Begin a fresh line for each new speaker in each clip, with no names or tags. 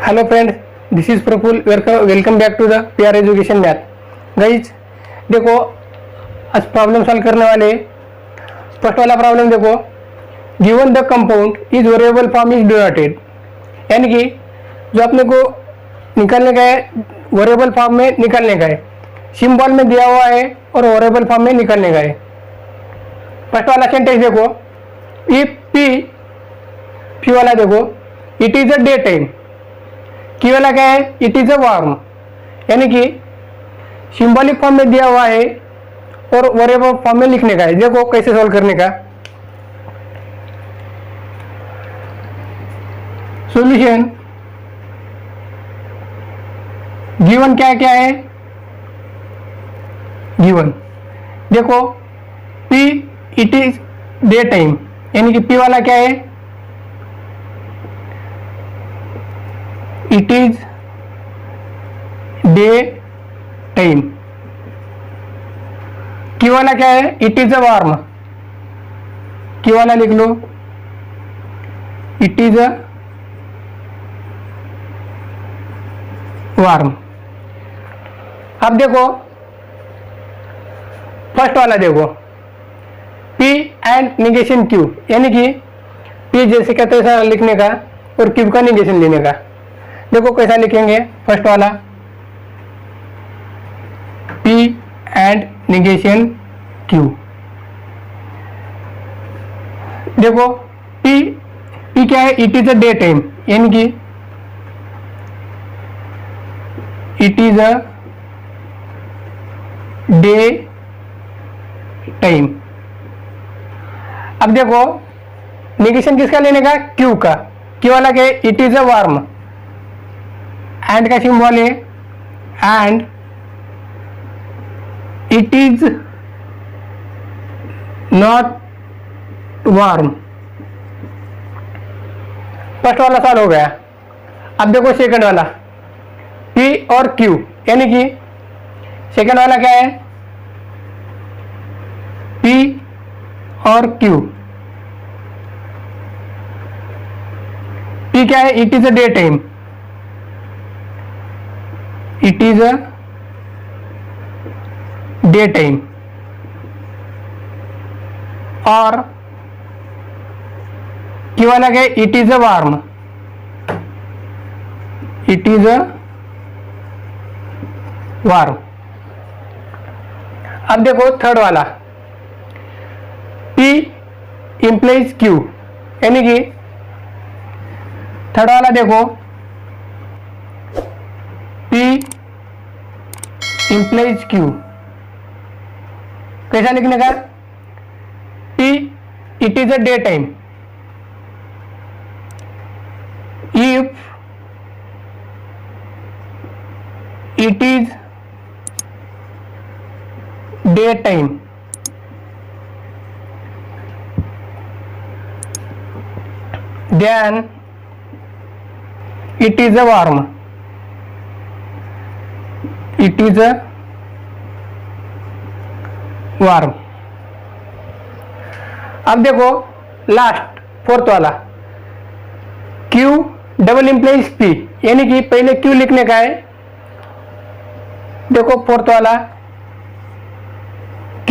Hello friends, this is Praful. Welcome back to the PR education math. Guys देखो, आज problem solve करने वाले। First वाला प्रॉब्लम देखो, given the compound is variable form is denoted, यानी कि जो अपने को निकालने का है वेरिएबल फॉर्म में निकालने का है, सिंबल में दिया हुआ है और वेरिएबल फॉर्म में निकालने का है। फर्स्ट वाला सेंटेंस देखो, इफ पी वाला देखो, it is a day time. की वाला क्या है, इट इज अ वार्म, यानी कि सिंबॉलिक फॉर्म में दिया हुआ है और वेरिएबल फॉर्म में लिखने का है। देखो कैसे सॉल्व करने का। सॉल्यूशन, गिवन क्या क्या है, गिवन देखो P it is day time, यानी कि पी वाला क्या है, it is day time. Q वाला क्या है, it is a warm. Q वाला लिख लो, इट इज अ वार्म। अब देखो फर्स्ट वाला देखो, P एंड निगेशन Q, यानी कि P जैसे कहते हैं ऐसा लिखने का और Q का निगेशन लेने का। देखो कैसा लिखेंगे, फर्स्ट वाला P एंड निगेशन Q। देखो P क्या है, it is a day time, यानी कि it is a day time. अब देखो निगेशन किसका लेने का, Q का। Q वाला क्या है, it is a warm. And का सिंबल है and it is not warm. First वाला सॉल्व हो गया। अब देखो सेकंड वाला, P और Q, यानी कि सेकंड वाला क्या है, P और Q। P क्या है, it is a day time, it is a day time. और Q वाला क्या है, it is a warm, it is a warm. अब देखो थर्ड वाला, P इंप्लाइज Q, यानी कि थर्ड वाला देखो, P इंप्लाइज Q। कैसा लिखने का, P it is a day time, if it is day time then it is a warm, it is a warm। अब देखो लास्ट फोर्थ वाला, Q डबल इंप्लाइज P, यानी कि पहले Q लिखने का है। देखो फोर्थ वाला, Q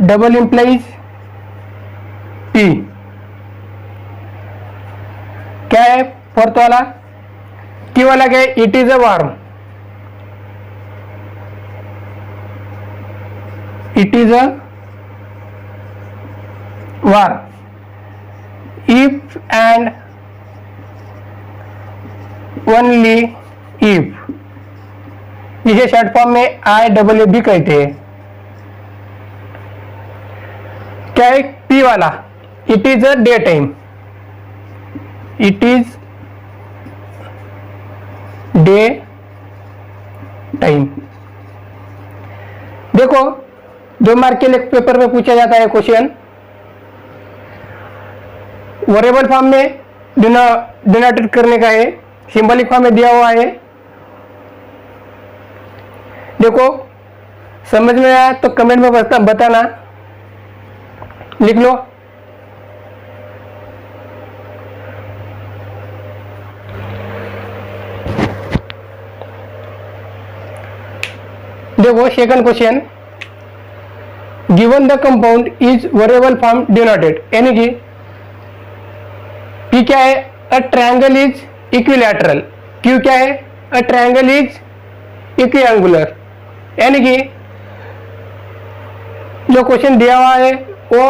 डबल इंप्लाइज P। क्या है फोर्थ वाला, Q वाला क्या है, it is a warm, it is a warm. If and only if, जिसे शॉर्ट फॉर्म में IAA भी कहते हैं। क्या है P वाला, it is a day time, it is day time. देखो 2 मार्क के लिए पेपर में पूछा जाता है क्वेश्चन, वेरिएबल फॉर्म में डिनोटेट करने का है, सिंबॉलिक फॉर्म में दिया हुआ है। देखो समझ में आया तो कमेंट में बताना, लिख लो। देखो second question, given the compound is variable form denoted, यानी कि पी क्या है, a triangle is equilateral, Q क्या है, अ ट्रायंगल इज इक्विएंगुलर, यानी कि जो क्वेश्चन दिया हुआ है वो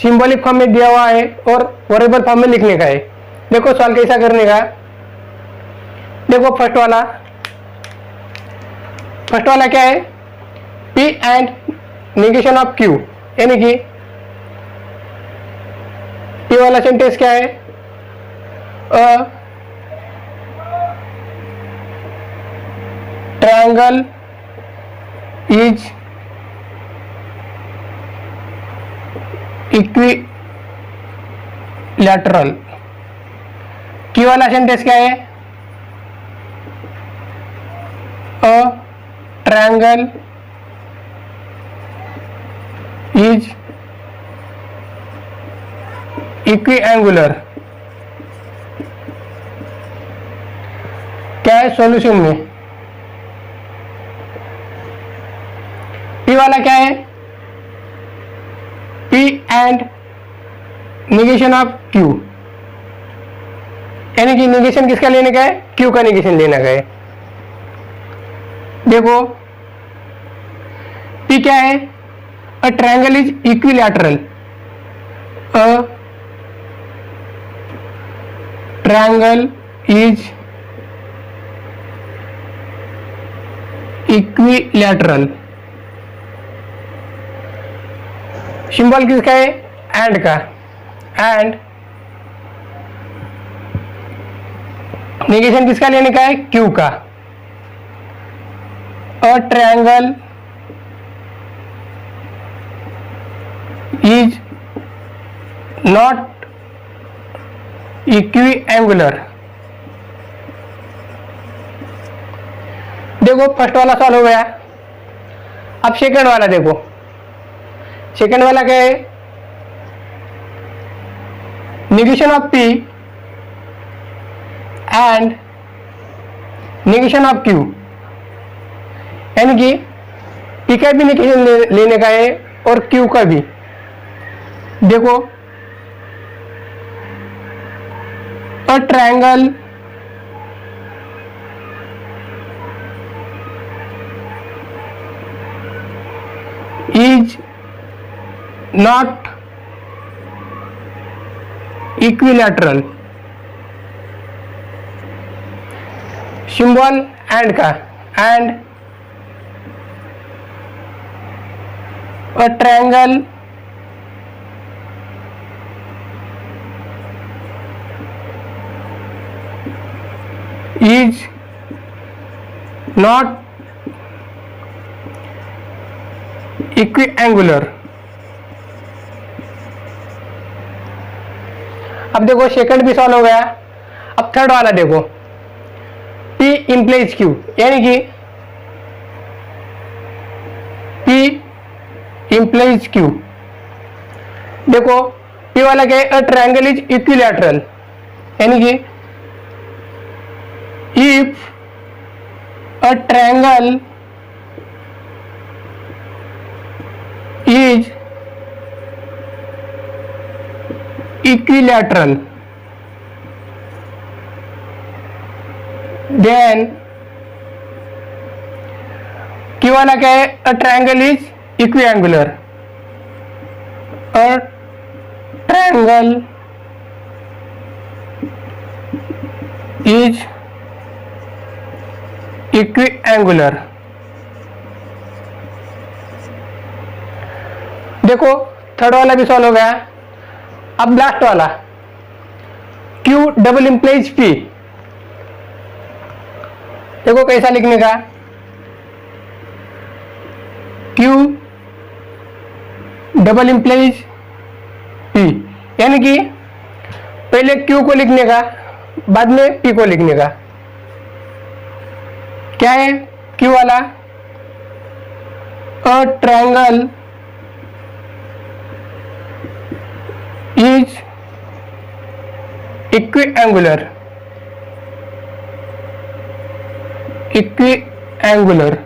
सिंबॉलिक फॉर्म में दिया हुआ है और वेरिएबल फॉर्म में लिखने का है। देखो सवाल कैसा करने का, देखो फर्स्ट वाला क्या है, P and negation of Q, यानी कि P वाला सेंटेंस क्या है, a triangle is equilateral. Q वाला सेंटेंस क्या है, अ ट्रायंगल इज इक्विएंगुलर। क्या है सॉल्यूशन में, P वाला क्या है, P and negation of Q, यानी कि नेगेशन किसका लेने का है, Q का नेगेशन लेना का है। देखो P क्या है, a triangle is equilateral, a triangle is equilateral, symbol किसका है, एंड का, एंड नेगेशन किसका लेने का है, Q का। A triangle is not equiangular. देखो फर्स्ट वाला सॉल्व हो गया, अब सेकंड वाला देखो, सेकंड वाला क्या है, negation of P and negation of Q, यानी कि P का भी नेगेशन लेने का है और Q का भी। देखो a triangle is not equilateral, symbol and का, and a triangle is not equiangular। अब देखो सेकंड भी सॉल्व हो गया, अब थर्ड वाला देखो, P implies Q, यानी कि P implies Q। देखो P वाला क्या है, अ ट्रायंगल इज इक्विलैटरल, यानी कि if a triangle is equilateral then Q वाला क्या है, a triangle is equiangular, a triangle is इक्विएंगुलर। देखो थर्ड वाला भी सॉल्व हो गया, अब लास्ट वाला Q डबल इंप्लाइज P। देखो कैसा लिखने का, Q डबल इंप्लाइज P, यानी कि पहले Q को लिखने का बाद में P को लिखने का। क्या है Q वाला, a triangle is equiangular, equiangular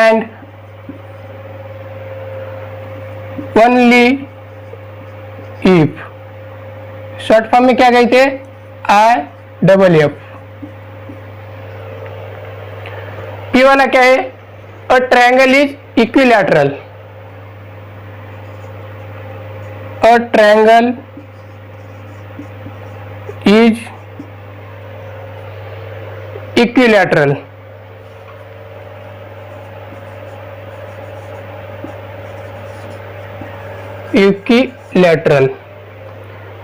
and only if, short form में क्या कहते हैं, IFF। पी वाला क्या है, a triangle is equilateral, a triangle is equilateral. Equilateral,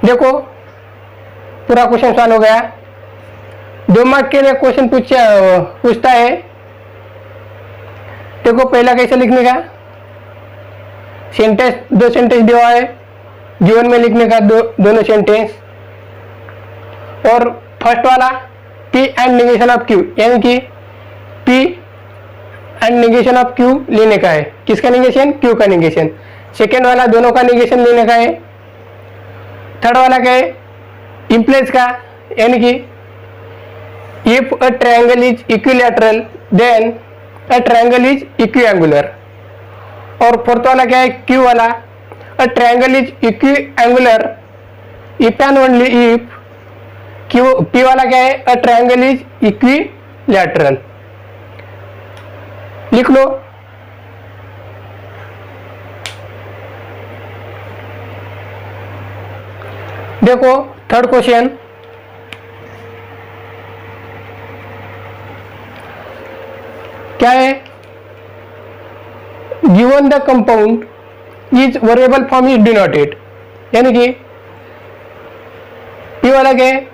देखो पूरा क्वेश्चन सॉल्व हो गया। 2 मार्क के लिए क्वेश्चन पूछता है। देखो पहला कैसे लिखने का, सेंटेंस 2 सेंटेंस दिया है, गिवन में लिखने का दोनों सेंटेंस। और फर्स्ट वाला P and negation of Q, यानी कि P and negation of Q लेने का है। किसका नेगेशन, Q का नेगेशन। सेकेंड वाला दोनों का नेगेशन लेने का है। थर्ड वाला क्या है, इम्प्लाइज का, यानी कि if a triangle is equilateral then a triangle is equiangular. और फोर्थ वाला क्या है, Q वाला, a triangle is equiangular if and only if. P वाला क्या है, अ ट्रायंगल इज इक्विलैटरल। लिख लो। देखो थर्ड क्वेश्चन, क्या है, given the compound is variable form is denoted, यानी कि P वाला क्या है,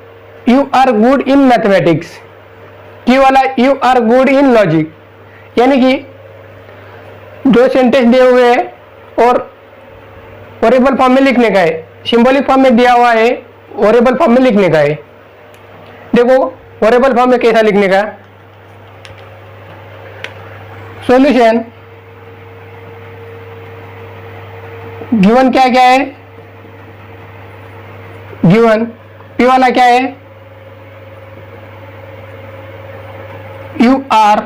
you are good in mathematics. Q वाला you are good in logic, यानी कि 2 सेंटेंस दिए हुए हैं और वेरिएबल फॉर्म में लिखने का है। सिंबॉलिक फॉर्म में दिया हुआ है, वेरिएबल फॉर्म में लिखने का है। देखो वेरिएबल फॉर्म में कैसा लिखने का, सॉल्यूशन गिवन क्या क्या है, गिवन P वाला क्या है, you are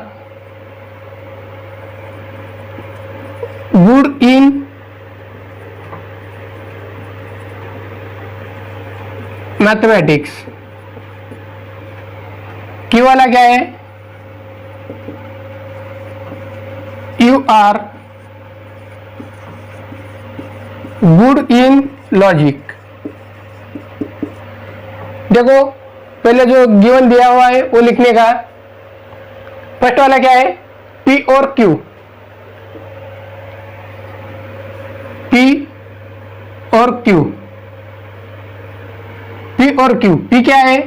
good in mathematics. Q वाला क्या है, you are good in logic. देखो पहले जो गिवन दिया हुआ है वो लिखने का। फर्स्ट वाला क्या है, P और Q, P और Q, P और Q। P क्या है,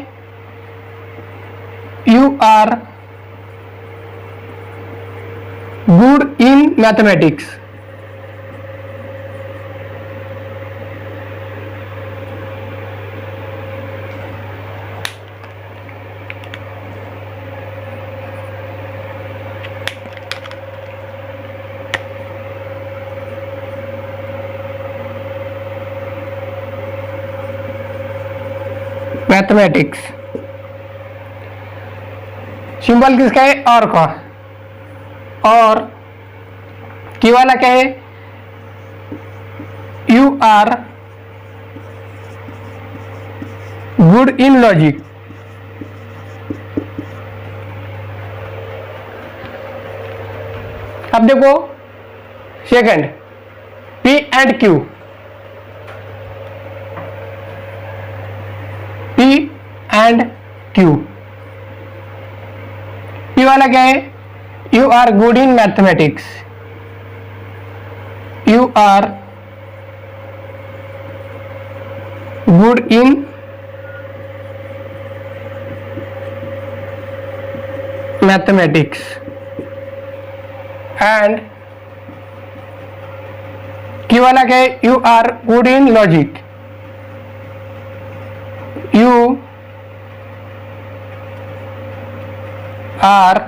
you are good in mathematics. Mathematics symbol किसका है, और का। और Q वाला क्या है, you are good in logic. अब देखो second, P and Q, P and Q। P वाला क्या है, you are good in mathematics, you are good in mathematics. And Q वाला क्या है, you are good in logic, you are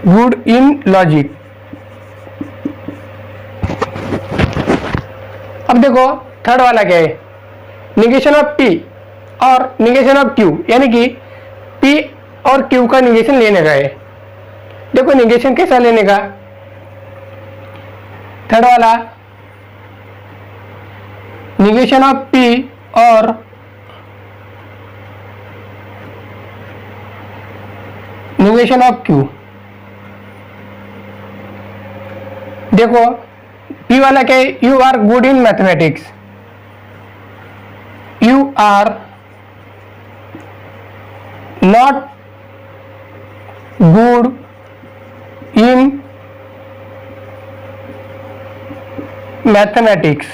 good in logic. अब देखो थर्ड वाला क्या है, निगेशन ऑफ P और निगेशन ऑफ Q, यानी कि P और Q का निगेशन लेने का है। देखो निगेशन कैसा लेने का, थर्ड वाला निगेशन ऑफ P और निगेशन ऑफ Q। देखो P वाला क्या है, you are good in mathematics, you are not good in mathematics.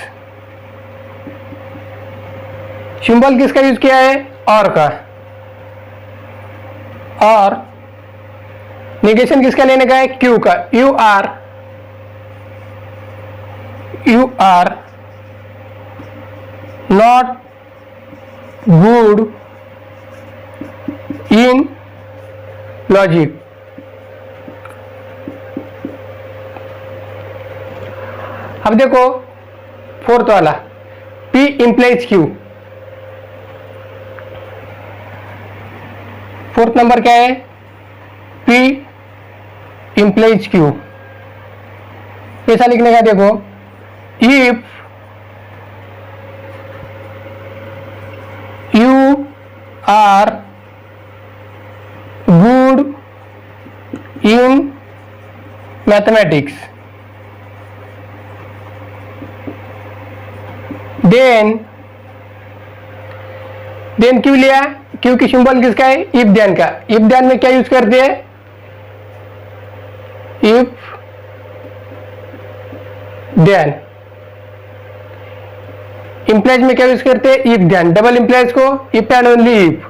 Symbol किसका यूज किया है, और का। और निगेशन किसका लेने का है, क्यू का। You are not good in logic. अब देखो फोर्थ वाला P implies Q। Fourth number क्या है, P इंप्लाइज Q। ऐसा लिखने का, देखो if you are good in mathematics then क्यों लिया, क्योंकि सिंबल किसका है, इफ देन का। इफ देन में क्या यूज करते हैं, इफ देन। इंप्लाइज में क्या यूज करते हैं, इफ देन। डबल इंप्लाइज को if and only if.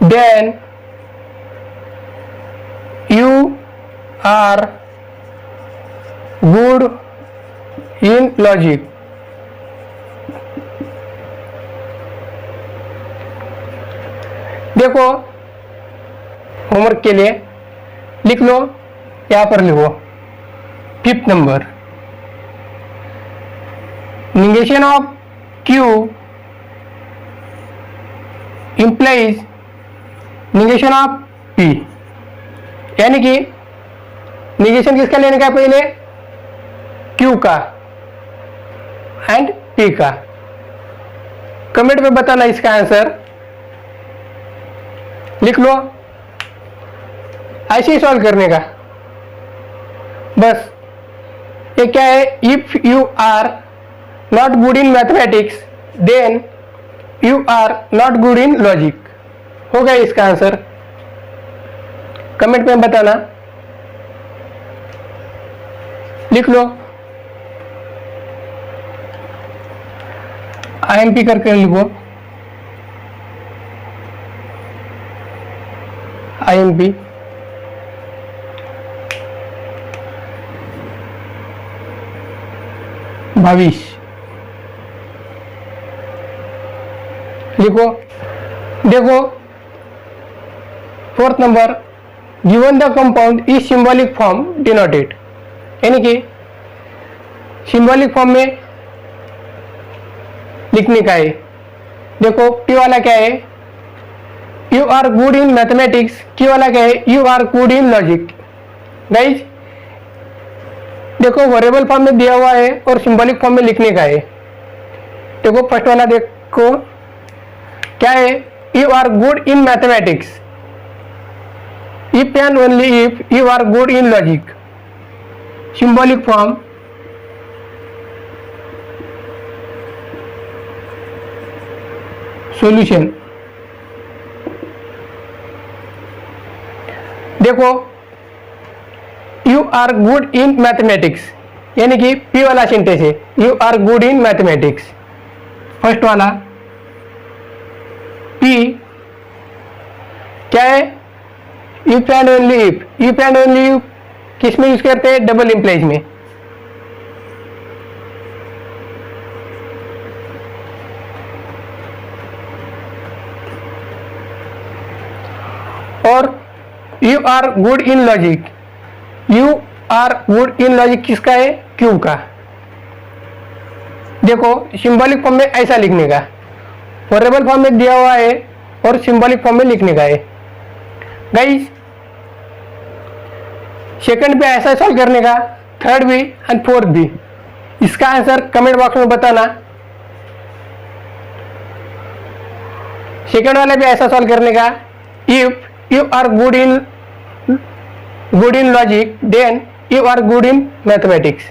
Then you are good in logic. देखो होमवर्क के लिए लिख लो, यहां पर लिखो fifth number, negation of Q implies negation of P। यानी कि निगेशन किसका लेने का, पहले Q का एंड P का। कमेंट में बताना इसका आंसर, लिख लो। ऐसे ही सॉल्व करने का बस। ये क्या है, if you are not good in mathematics then you are not good in logic. हो गया इसका आंसर, कमेंट में बताना, लिख लो। IMP करके लिखो, IMP। भविष्य लिखो। देखो fourth number, given the compound is symbolic form denoted. यानी कि सिंबॉलिक फॉर्म में लिखने का है। देखो P वाला क्या है, you are good in mathematics. Q वाला क्या है, you are good in logic. Guys देखो वेरिएबल फॉर्म में दिया हुआ है और सिंबॉलिक फॉर्म में लिखने का है। देखो फर्स्ट वाला देखो क्या है, you are good in mathematics, if and only if you are good in logic. Symbolic form solution. देखो you are good in mathematics, यानी कि P वाला सेंटेंस है, you are good in mathematics. First वाला P क्या है, if and only if. If and only if किस में यूज करते हैं, डबल इंप्लाइज में। और you are good in logic, you are good in logic किसका है, Q का। देखो सिंबॉलिक फॉर्म में ऐसा लिखने का, वेरिएबल फॉर्म में दिया हुआ है और सिंबॉलिक फॉर्म में लिखने का है। गाइस सेकंड भी ऐसा सॉल्व करने का, थर्ड भी एंड फोर्थ भी। इसका आंसर कमेंट बॉक्स में बताना। सेकंड वाला भी ऐसा सॉल्व करने का, if you are good in logic then you are good in mathematics.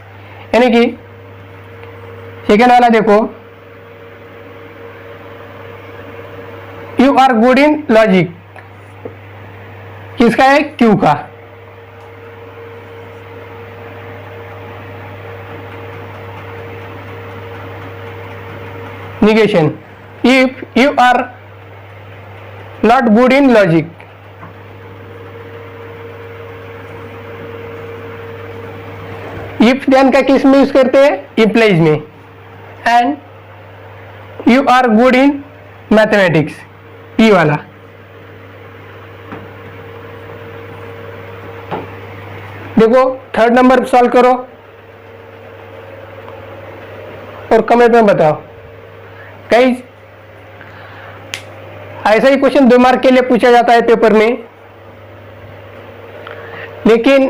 यानी कि सेकंड वाला देखो, you are good in logic, किसका है, क्यू का। Negation, if you are not good in logic, if then का किस में यूज करते हैं, इम्प्लाइज में। And you are good in mathematics, ई वाला। देखो थर्ड नंबर सॉल्व करो और कमेंट में बताओ। गाइस ऐसा ही क्वेश्चन 2 मार्क के लिए पूछा जाता है पेपर में, लेकिन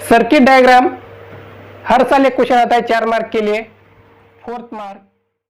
सर्किट डायग्राम हर साल एक क्वेश्चन आता है 4 मार्क के लिए, 4th मार्क।